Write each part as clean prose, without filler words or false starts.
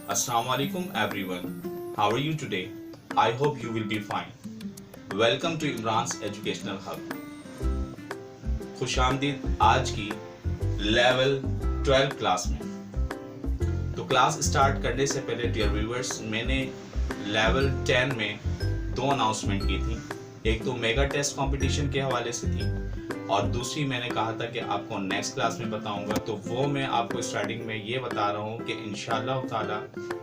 Assalamualaikum everyone. How are you today? I hope you will be fine. Welcome to Imran's Educational Hub. खुशामदीद आज की level 12 class में। तो class start करने से पहले डियर व्यूअर्स, मैंने लेवल 10 में दो अनाउंसमेंट की थी। एक तो मेगा टेस्ट कंपटीशन के हवाले से थी और दूसरी मैंने कहा था कि आपको नेक्स्ट क्लास में बताऊंगा। तो वो मैं आपको स्टार्टिंग में ये बता रहा हूँ कि इंशाअल्लाह ताला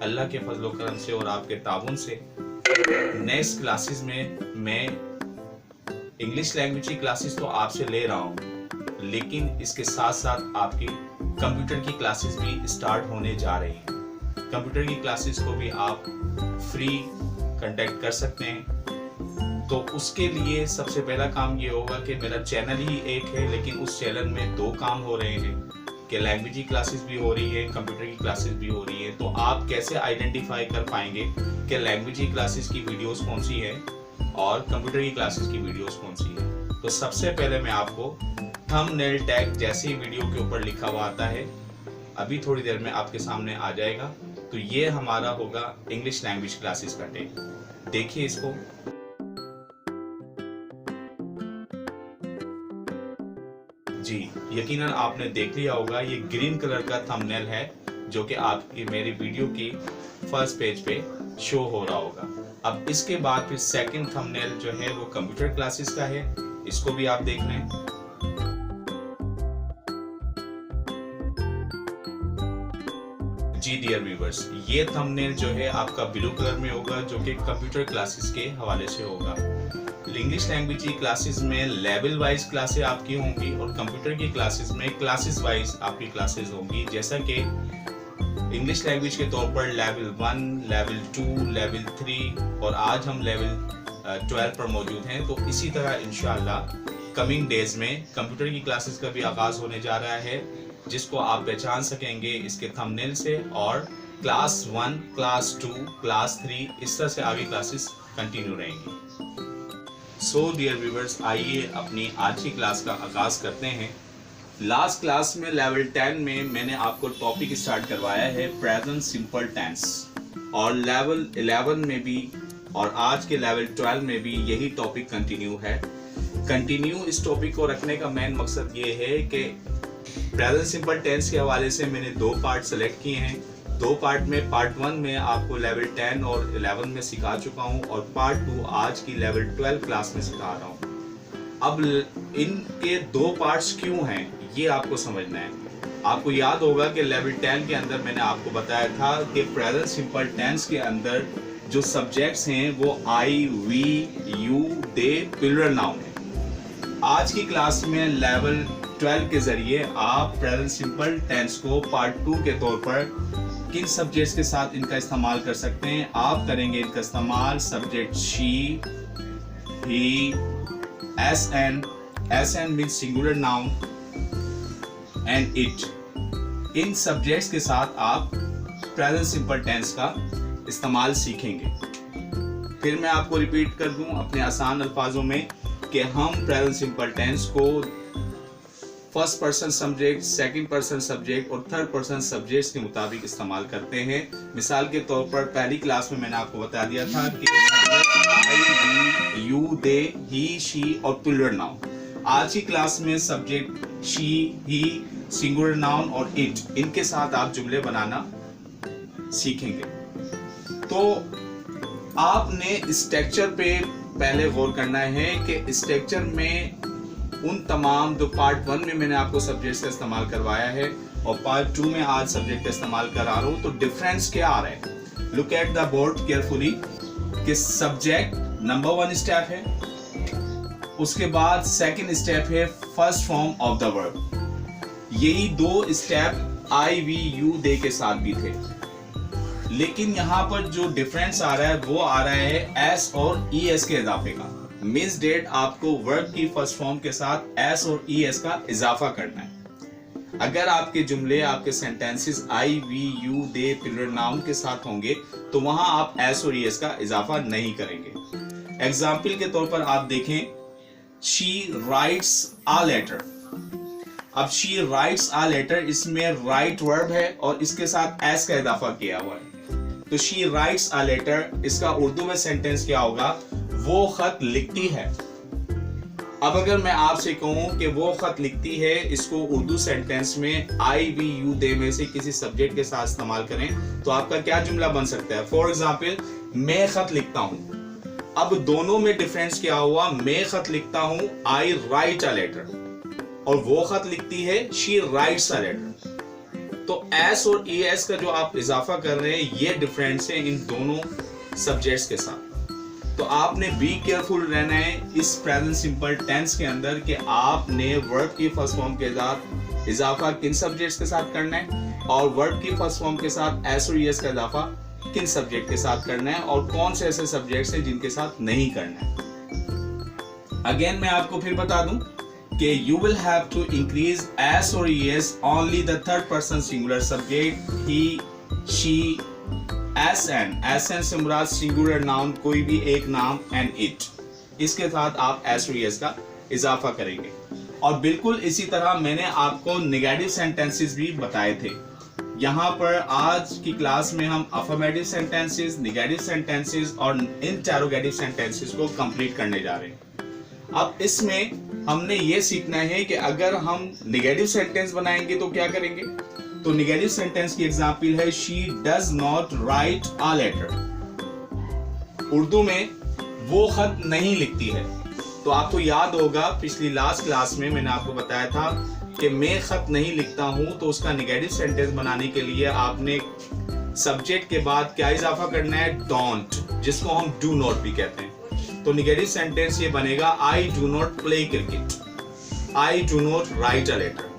अल्लाह के फजल करम से और आपके ताउन से नेक्स्ट क्लासेस में मैं इंग्लिश लैंग्वेज की क्लासेस तो आपसे ले रहा हूँ, लेकिन इसके साथ साथ आपकी कंप्यूटर की क्लासेस भी स्टार्ट होने जा रही हैं। कंप्यूटर की क्लासेस को भी आप फ्री कांटेक्ट कर सकते हैं। तो उसके लिए सबसे पहला काम ये होगा कि मेरा चैनल ही एक है, लेकिन उस चैनल में दो काम हो रहे हैं कि लैंग्वेज की क्लासेस भी हो रही है, कंप्यूटर की क्लासेस भी हो रही है। तो आप कैसे आइडेंटिफाई कर पाएंगे कि लैंग्वेज की क्लासेस की वीडियोस कौन सी है और कंप्यूटर की क्लासेस की वीडियोस कौन सी है? तो सबसे पहले मैं आपको थंबनेल टैग जैसे ही वीडियो के ऊपर लिखा हुआ आता है, अभी थोड़ी देर में आपके सामने आ जाएगा। तो ये हमारा होगा इंग्लिश लैंग्वेज क्लासेस का टैग। देखिए इसको। जी, यकीनन आपने देख लिया होगा, ये ग्रीन कलर का थंबनेल है जो कि आपकी मेरी वीडियो की फर्स्ट पेज पे शो हो रहा होगा। अब इसके बाद फिर सेकंड थंबनेल जो है वो कंप्यूटर क्लासेस का है, इसको भी आप देख लें। जी डियर व्यूअर्स, ये थंबनेल जो है आपका ब्लू कलर में होगा जो कि कंप्यूटर क्लासेस के हवाले से होगा। इंग्लिश लैंग्वेज की क्लासेस में लेवल वाइज क्लासेस आपकी होंगी और कंप्यूटर की क्लासेस में क्लासेस वाइज आपकी क्लासेस होंगी। जैसा कि इंग्लिश लैंग्वेज के तौर पर लेवल 1, लेवल 2, लेवल 3 और आज हम लेवल 12 पर मौजूद हैं। तो इसी तरह इंशाअल्लाह कमिंग डेज में कंप्यूटर की क्लासेस का भी आगाज़ होने जा रहा है, जिसको आप पहचान सकेंगे इसके थंबनेल से। और क्लास 1, क्लास 2, क्लास 3 इस तरह से आगे क्लासेस कंटिन्यू रहेंगी। सो डियर व्यूअर्स, आइए अपनी आज की क्लास का आगाज़ करते हैं। लास्ट क्लास में लेवल 10 में मैंने आपको टॉपिक स्टार्ट करवाया है प्रेजेंट सिंपल टेंस, और लेवल 11 में भी और आज के लेवल 12 में भी यही टॉपिक कंटिन्यू है। कंटिन्यू इस टॉपिक को रखने का मेन मकसद ये है कि प्रेजेंट सिंपल टेंस के हवाले से मैंने दो पार्ट सेलेक्ट किए हैं। दो पार्ट में पार्ट 1 में आपको लेवल 10 और 11 में सिखा चुका हूं और पार्ट 2 आज की लेवल 12 क्लास में सिखा रहा हूं। अब इनके दो पार्ट्स क्यों हैं ये आपको समझना है। आपको याद होगा कि लेवल 10 के अंदर मैंने आपको बताया था कि प्रेजेंट सिंपल टेंस के अंदर जो सब्जेक्ट्स हैं वो I, we, you, they, plural noun है। आज की क्लास में लेवल 12 के जरिए आप प्रेजेंट सिंपल टेंस को पार्ट 2 के तौर पर किन सब्जेक्ट्स के साथ इनका इस्तेमाल कर सकते हैं। आप करेंगे इनका इस्तेमाल subject she, he, S N means singular noun and it. इन सब्जेक्ट्स के साथ आप प्रेजेंट सिंपल टेंस का इस्तेमाल सीखेंगे। फिर मैं आपको रिपीट कर दूं अपने आसान अल्फाजों में कि हम प्रेजेंट सिंपल टेंस को first person subject, second person subject और थर्ड पर्सन सब्जेक्ट्स के मुताबिक इस्तेमाल करते हैं। मिसाल के तौर पर पहली क्लास में मैंने आपको बता दिया था कि I, we, you, they, he, she और प्लूरल नाउन। आज की क्लास में subject she, he, singular noun और इट, इनके साथ आप जुमले बनाना सीखेंगे। तो आपने स्ट्रक्चर पे पहले गौर करना है कि स्ट्रक्चर में उन तमाम जो पार्ट 1 में मैंने आपको सब्जेक्ट्स का इस्तेमाल करवाया है और पार्ट 2 में आज सब्जेक्ट का इस्तेमाल करा रहा हूँ, तो डिफरेंस क्या आ रहा है। Look at the board carefully कि सब्जेक्ट नंबर 1 स्टेप है, उसके बाद सेकंड स्टेप है first form of the verb. यही दो step I, we, you, they के साथ भी थे, लेकिन यहाँ पर जो डिफरेंस आ रहा है वो आ रहा है एस और ई एस के इजाफे का। मीन्स डेट आपको वर्ब की फर्स्ट फॉर्म के साथ एस और ई एस का इजाफा करना है। अगर आपके जुमले, आपके sentences I, we, you, they, plural noun के साथ होंगे तो वहां आप एस और ई एस का इजाफा नहीं करेंगे। एग्जाम्पल के तौर पर आप देखें, शी राइट्स अ लेटर। अब शी राइट्स अ लेटर, इसमें राइट वर्ब है और इसके साथ एस का इजाफा किया हुआ है। तो शी राइट्स अ लेटर, इसका उर्दू में सेंटेंस क्या होगा? वो खत लिखती है। अब अगर मैं आपसे कहूं कि वो खत लिखती है, इसको उर्दू सेंटेंस में आई वी यू दे में से किसी सब्जेक्ट के साथ इस्तेमाल करें तो आपका क्या जुमला बन सकता है? फॉर एग्जाम्पल, मैं खत लिखता हूं। अब दोनों में डिफरेंस क्या हुआ? मैं खत लिखता हूं, आई राइट अ लेटर, और वो खत लिखती है, शी राइट्स अ लेटर। तो एस और ई एस का जो आप इजाफा कर रहे हैं, ये डिफरेंस है इन दोनों सब्जेक्ट्स के साथ। तो आपने बी केयरफुल रहना है इस प्रेजेंट सिंपल टेंस के अंदर कि आपने वर्ब की फर्स्ट फॉर्म के साथ इजाफा किन सब्जेक्ट्स के साथ करना है, और वर्ब की फर्स्ट फॉर्म के साथ एस और एस का इजाफा किन सब्जेक्ट के साथ करना है, और कौन से ऐसे सब्जेक्ट्स हैं जिनके साथ नहीं करना है। अगेन मैं आपको फिर बता दूं कि you will have to increase S और S only the third person singular subject, he, she, S से मुराद सिंगुलर नाउन, कोई भी एक नाम, एंड इट, इसके साथ आप एस और एस का इजाफा करेंगे। और बिल्कुल इसी तरह मैंने आपको नेगेटिव सेंटेंसेस भी बताए थे। यहाँ पर आज की क्लास में हम अफर्मेटिव सेंटेंसेस, नेगेटिव सेंटेंसेस और इंटेरोगेटिव सेंटेंसेस को कंप्लीट करने जा रहे हैं। अब इसमें हमने ये सीखना है कि अगर हम नेगेटिव सेंटेंस बनाएंगे तो क्या करेंगे। तो नेगेटिव सेंटेंस की एग्जांपल है she does not write a letter. Urdu में वो खत नहीं लिखती है। तो आपको याद होगा पिछली लास्ट क्लास में मैंने आपको बताया था कि मैं खत नहीं लिखता हूं, तो उसका नेगेटिव सेंटेंस बनाने के लिए आपने सब्जेक्ट के बाद क्या इजाफा करना है? डोंट, जिसको हम डू नॉट भी कहते हैं। तो नेगेटिव सेंटेंस ये बनेगा I do not play cricket, I do not write a letter.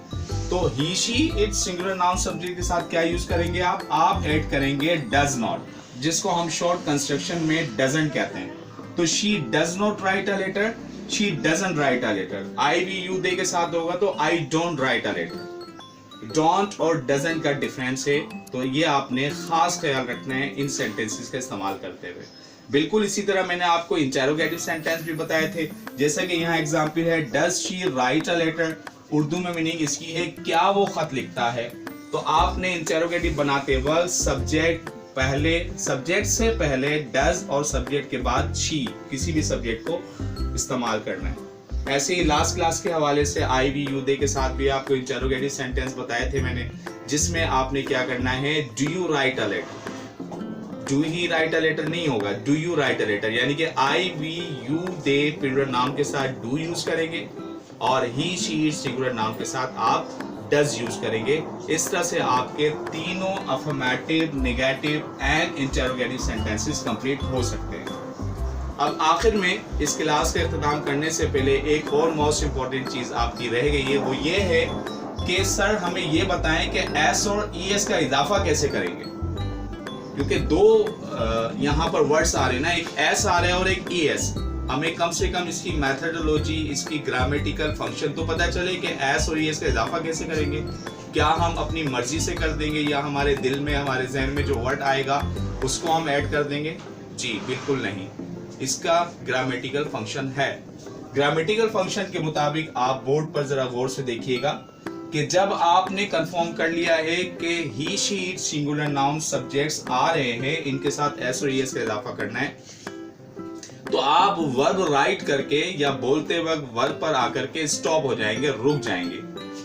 तो he, she, it singular noun subject के साथ क्या यूज करेंगे आप ऐड करेंगे डज नॉट, जिसको हम शॉर्ट कंस्ट्रक्शन में डजंट कहते हैं। तो she does not write a letter, she doesn't write a letter. I we you they के साथ होगा तो I don't write a letter. Don't और डजंट का डिफरेंस है, तो ये आपने खास ख्याल रखना है इन सेंटेंसेस का इस्तेमाल करते हुए। बिल्कुल इसी तरह मैंने आपको इंटेरोगेटिव सेंटेंस भी बताए थे, जैसे कि यहाँ एग्जांपल है does she write a letter. Urdu में मीनिंग इसकी है क्या वो खत लिखता है। तो आपने इंटेरोगेटिव बनाते वक्त सब्जेक्ट से पहले डज और सब्जेक्ट के बाद शी, किसी भी सब्जेक्ट को इस्तेमाल करना है। ऐसे ही लास्ट क्लास के हवाले से आई वी यू दे के साथ भी आपको इंटेरोगेटिव सेंटेंस बताए थे मैंने, जिसमें आपने क्या करना है? Do you write a letter. Do he write a letter नहीं होगा, do you write a letter, यानी कि I we you they plural noun के साथ डू यूज करेंगे, और ही, शी, सिंगुलर नाउन के साथ आप डज यूज करेंगे। इस तरह से आपके तीनों affirmative, negative and interrogative sentences complete हो सकते हैं। अब आखिर में इस क्लास का इख्तिताम करने से पहले एक और मोस्ट इंपॉर्टेंट चीज आपकी रह गई है, वो ये है कि सर हमें ये बताएं कि एस और ई एस का इजाफा कैसे करेंगे, क्योंकि दो यहाँ पर वर्ड्स आ रहे हैं ना, एक एस आ रहा है और एक ई एस। हमें कम से कम इसकी मेथडोलॉजी, इसकी ग्रामेटिकल फंक्शन तो पता चले कि एस और एस का इजाफा कैसे करेंगे। क्या हम अपनी मर्जी से कर देंगे या हमारे दिल में, हमारे जहन में जो वर्ड आएगा उसको हम ऐड कर देंगे? जी बिल्कुल नहीं, इसका ग्रामेटिकल फंक्शन है। ग्रामेटिकल फंक्शन के मुताबिक आप बोर्ड पर जरा गौर से देखिएगा कि जब आपने कंफर्म कर लिया है कि he, she, it singular noun subjects आ रहे हैं, इनके साथ एस और एस का इजाफा करना है, तो आप वर्ब राइट करके या बोलते वक्त वर्ब पर आकर के स्टॉप हो जाएंगे, रुक जाएंगे,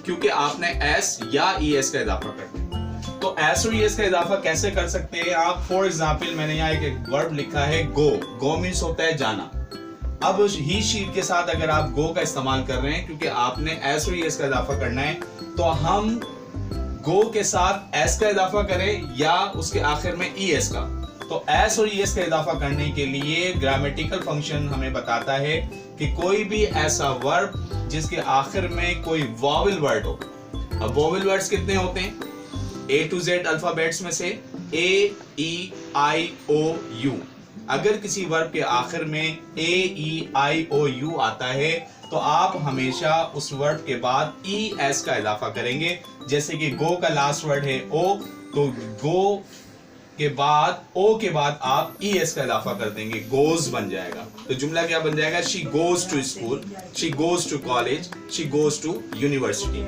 क्योंकि आपने एस या ई एस का इजाफा करना है। तो एस और ई एस का इजाफा कैसे कर सकते हैं आप? फॉर एग्जाम्पल मैंने यहाँ एक वर्ब लिखा है गो। गो मीन्स होता है जाना। अब ही, शीट के साथ अगर आप गो का इस्तेमाल कर रहे हैं, क्योंकि आपने एस और ई एस का इजाफा करना है, तो हम गो के साथ एस का इजाफा करें या उसके आखिर में ई एस का। तो एस और एस का इजाफा करने के लिए ग्रामेटिकल फंक्शन हमें बताता है कि कोई भी ऐसा वर्ब जिसके आखिर में कोई वॉवेल वर्ड हो। अब वॉवेल वर्ड्स कितने होते हैं? ए टू जेड अल्फाबेट्स में से ए, ई, आई, ओ, यू। अगर किसी वर्ब के आखिर में ए, ई, आई, ओ, यू आता है तो आप हमेशा उस वर्ब के बाद ई, एस का इजाफा करेंगे। जैसे कि गो का लास्ट वर्ड है ओ, तो गो के बाद ओ के बाद आप ई एस का इजाफा कर देंगे, गोज बन जाएगा। तो जुमला क्या बन जाएगा? She goes to school, she goes to college, she goes to university.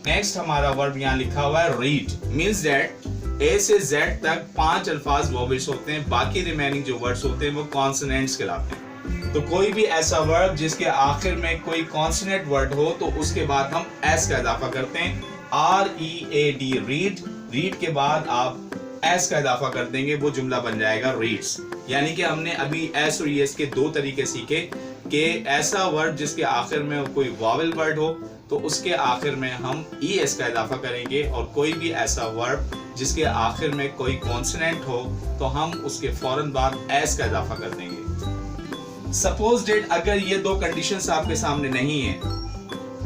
Next हमारा वर्ब यहाँ लिखा हुआ है रीड, मीन्स दैट ए से जेड तक 5 अल्फाज वॉवेल्स होते हैं, बाकी रिमेनिंग जो वर्ड्स होते हैं वो कॉन्सोनेंट्स कहलाते हैं। तो कोई भी ऐसा वर्ड जिसके आखिर में कोई कॉन्सोनेंट वर्ड हो तो उसके बाद हम एस का इजाफा करते हैं, READ रीड, रीड के बाद आप एस का इजाफा कर देंगे, वो जुमला बन जाएगा रीड्स। यानी कि हमने अभी एस और एस के दो तरीके सीखे कि ऐसा वर्ड जिसके आखिर में कोई वॉवेल वर्ड हो तो उसके आखिर में हम ES का इजाफा करेंगे, और कोई भी ऐसा वर्ड जिसके आखिर में कोई कॉन्सोनेंट हो तो हम उसके फौरन बाद एस का इजाफा कर देंगे। सपोज डेट अगर ये दो कंडीशंस आपके सामने नहीं है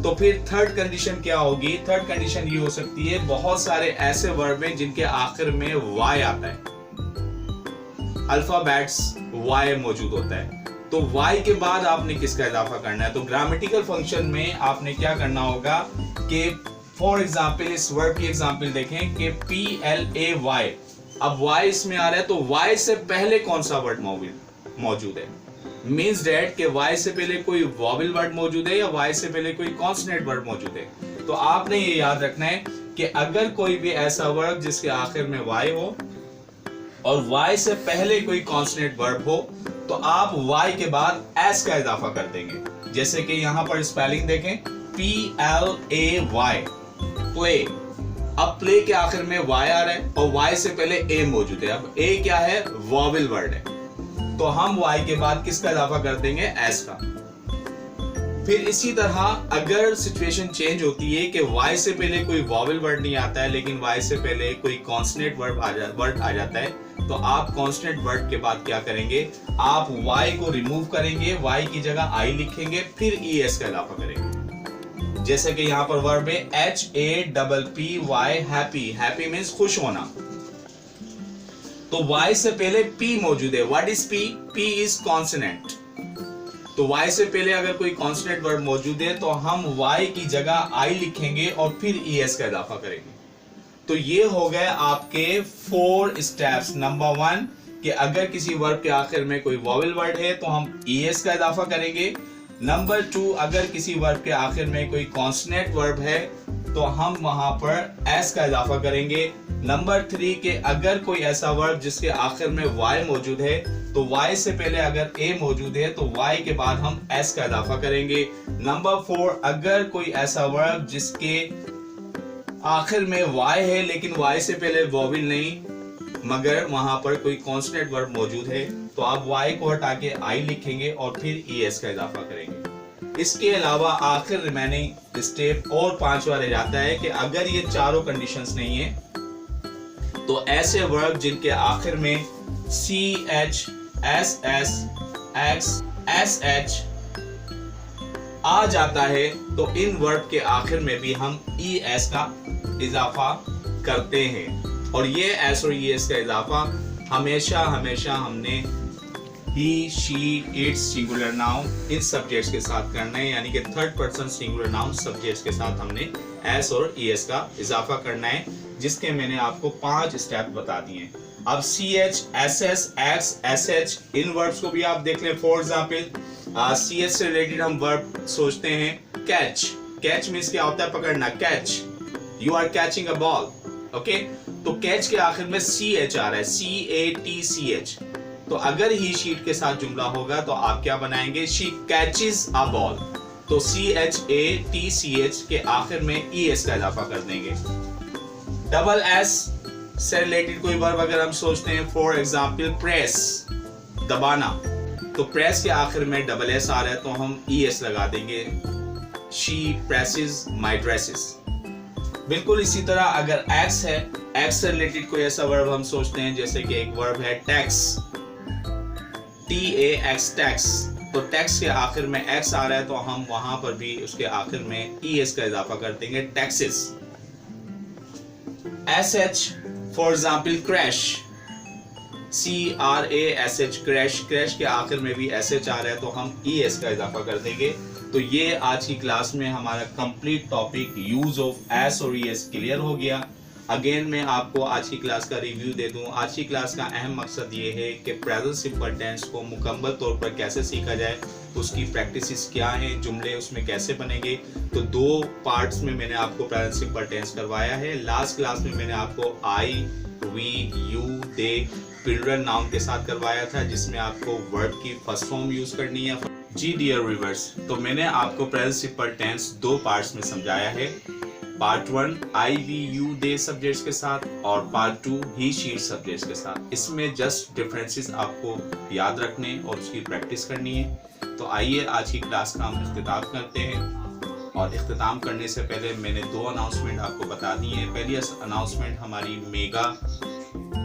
तो फिर थर्ड कंडीशन क्या होगी? थर्ड कंडीशन ये हो सकती है, बहुत सारे ऐसे वर्ड हैं जिनके आखिर में वाई आता है, अल्फाबेट्स वाई मौजूद होता है, तो वाई के बाद आपने किसका इजाफा करना है? तो ग्रामेटिकल फंक्शन में आपने क्या करना होगा कि फॉर एग्जाम्पल इस वर्ड की एग्जाम्पल देखें कि PLAY, अब वाई इसमें आ रहा है तो वाई से पहले कौन सा वर्ड मौजूद है? मीन्स डेट कि वाई से पहले कोई वॉवेल वर्ड मौजूद है या वाई से पहले कोई कॉन्सोनेंट वर्ड मौजूद है। तो आपने ये याद रखना है कि अगर कोई भी ऐसा वर्ड जिसके आखिर में वाई हो और वाई से पहले कोई कॉन्सोनेंट वर्ड हो तो आप वाई के बाद एस का इजाफा कर देंगे। जैसे कि यहां पर स्पेलिंग देखें, PLAY प्ले, अब प्ले के आखिर में वाई आ रहा है और वाई से पहले ए मौजूद है। अब ए क्या है? वॉवेल वर्ड है, तो हम वाई के बाद किसका इजाफा कर देंगे? एस का। फिर इसी तरह अगर सिचुएशन चेंज होती है कि वाई से पहले कोई वॉवेल वर्ड नहीं आता है लेकिन वाई से पहले कोई कॉन्सोनेंट वर्ड आ जाता है, तो आप कॉन्स्टेंट वर्ड के बाद क्या करेंगे? आप y को रिमूव करेंगे, y की जगह i लिखेंगे, फिर es का इजाफा करेंगे। जैसे कि यहाँ पर वर्ब है HAPPY, हैप्पी, हैप्पी मीन्स खुश होना, तो y से पहले p मौजूद है। What is p? p is consonant, तो y से पहले अगर कोई कॉन्सोनेंट वर्ड मौजूद है तो हम y की जगह i लिखेंगे और फिर es का इजाफा करेंगे। तो ये हो गए आपके 4 स्टेप्स। नंबर 1 कि अगर किसी वर्ब के आखिर में कोई वॉवेल वर्ड है तो हम ES का इजाफा करेंगे। नंबर 2 अगर किसी वर्ब के आखिर में कोई कॉन्सोनेंट वर्ब है तो हम वहां पर S का इजाफा करेंगे। नंबर 3 कि अगर कोई ऐसा वर्ब जिसके आखिर में Y मौजूद है तो Y से पहले अगर A मौजूद है तो Y के बाद हम S का इजाफा करेंगे। नंबर 4 अगर कोई ऐसा वर्ब जिसके आखिर में y है लेकिन y से पहले वॉवेल नहीं मगर वहां पर कोई कॉन्सोनेंट वर्ड मौजूद है तो आप y को हटा के i लिखेंगे और फिर es का इजाफा करेंगे। इसके अलावा आखिर रिमेनिंग स्टेप और 5वां रह जाता है कि अगर ये चारों कंडीशंस नहीं है तो ऐसे वर्ब जिनके आखिर में CH, SS, X, SH आ जाता है तो इन वर्ब के आखिर में भी हम ES का इजाफा करते हैं। और ये S और ES का इजाफा हमेशा हमने he, she, its, singular noun इन सब्जेक्ट्स के साथ करना है, यानी कि third person singular noun subjects के साथ हमने S और ES का इजाफा करना है, जिसके मैंने आपको 5 स्टेप बता दिए। अब CH, SS, X, SH इन वर्ब्स को भी आप देख लें। फॉर एग्जाम्पल CH से रिलेटेड हम वर्ब सोचते हैं कैच, कैच मीन्स क्या होता है? पकड़ना, catch, you are catching a ball, okay. तो कैच के आखिर में CH आ रहा है, CATCH, तो अगर ही शीट के साथ जुमला होगा तो आप क्या बनाएंगे? शी कैचेस अ बॉल, तो CHATCH के आखिर में ES का इजाफा कर देंगे। डबल S से रिलेटेड कोई वर्ब अगर हम सोचते हैं, फॉर एग्जाम्पल प्रेस, दबाना, तो प्रेस के आखिर में डबल S आ रहा है तो हम ES लगा देंगे, शी प्रेसेस माई ड्रेसेस। बिल्कुल इसी तरह अगर X है, X से रिलेटेड कोई ऐसा वर्ब हम सोचते हैं, जैसे कि एक वर्ब है टैक्स, TAX टैक्स, तो टैक्स के आखिर में X आ रहा है तो हम वहां पर भी उसके आखिर में ES का इजाफा कर देंगे, taxes. SH for example crash, CRASH crash, crash के आखिर में भी SH आ रहा है तो हम ES का इजाफा कर देंगे। तो ये आज की क्लास में हमारा complete topic use of S और ES क्लियर हो गया। अगेन मैं आपको आज की क्लास का रिव्यू दे दूं। आज की क्लास का अहम मकसद ये है कि प्रेजेंट सिंपल टेंस को मुकम्मल तौर पर कैसे सीखा जाए, उसकी प्रैक्टिसेस क्या हैं, जुमले उसमें कैसे बनेंगे। तो 2 पार्ट्स में मैंने आपको प्रेजेंट सिंपल टेंस करवाया है। लास्ट क्लास में मैंने आपको I, we, you, they plural noun के साथ करवाया था, जिसमें आपको वर्ब की फर्स्ट फॉर्म यूज करनी है। जी डियर व्यूअर्स, तो मैंने आपको प्रेजेंट सिंपल टेंस दो पार्ट्स में समझाया है। Part 1 I, we, you, they subjects के साथ और पार्ट 2 ही, शी सब्जेक्ट्स के साथ। इसमें जस्ट डिफरेंसेस आपको याद रखने और उसकी प्रैक्टिस करनी है। तो आइए आज की क्लास का हम इख्तिताम करते हैं। और इख्तिताम करने से पहले मैंने दो अनाउंसमेंट आपको बता दी हैं। पहली अनाउंसमेंट हमारी मेगा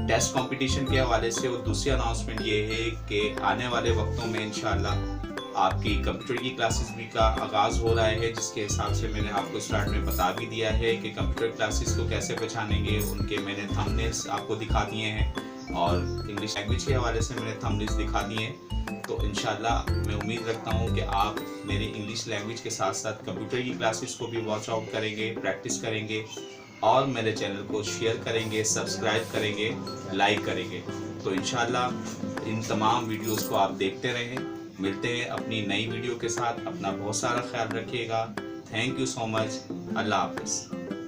टेस्ट कंपटीशन के हवाले से, और दूसरी अनाउंसमेंट ये है कि आने वाले वक्तों में इंशाल्लाह आपकी कंप्यूटर की क्लासेस भी का आगाज़ हो रहा है, जिसके हिसाब से मैंने आपको स्टार्ट में बता भी दिया है कि कंप्यूटर क्लासेस को कैसे पहचानेंगे। उनके मैंने थंबनेल्स आपको दिखा दिए हैं और इंग्लिश लैंग्वेज के हवाले से मैंने थंबनेल्स दिखा दिए हैं। तो इंशाल्लाह मैं उम्मीद रखता हूँ कि आप मेरी इंग्लिश लैंग्वेज के साथ साथ कंप्यूटर की क्लासेस को भी वॉच आउट करेंगे, प्रैक्टिस करेंगे और मेरे चैनल को शेयर करेंगे, सब्सक्राइब करेंगे, लाइक करेंगे। तो इंशाल्लाह इन तमाम वीडियोस को आप देखते रहें। मिलते हैं अपनी नई वीडियो के साथ। अपना बहुत सारा ख्याल रखिएगा। Thank you so much. अल्लाह हाफिज़।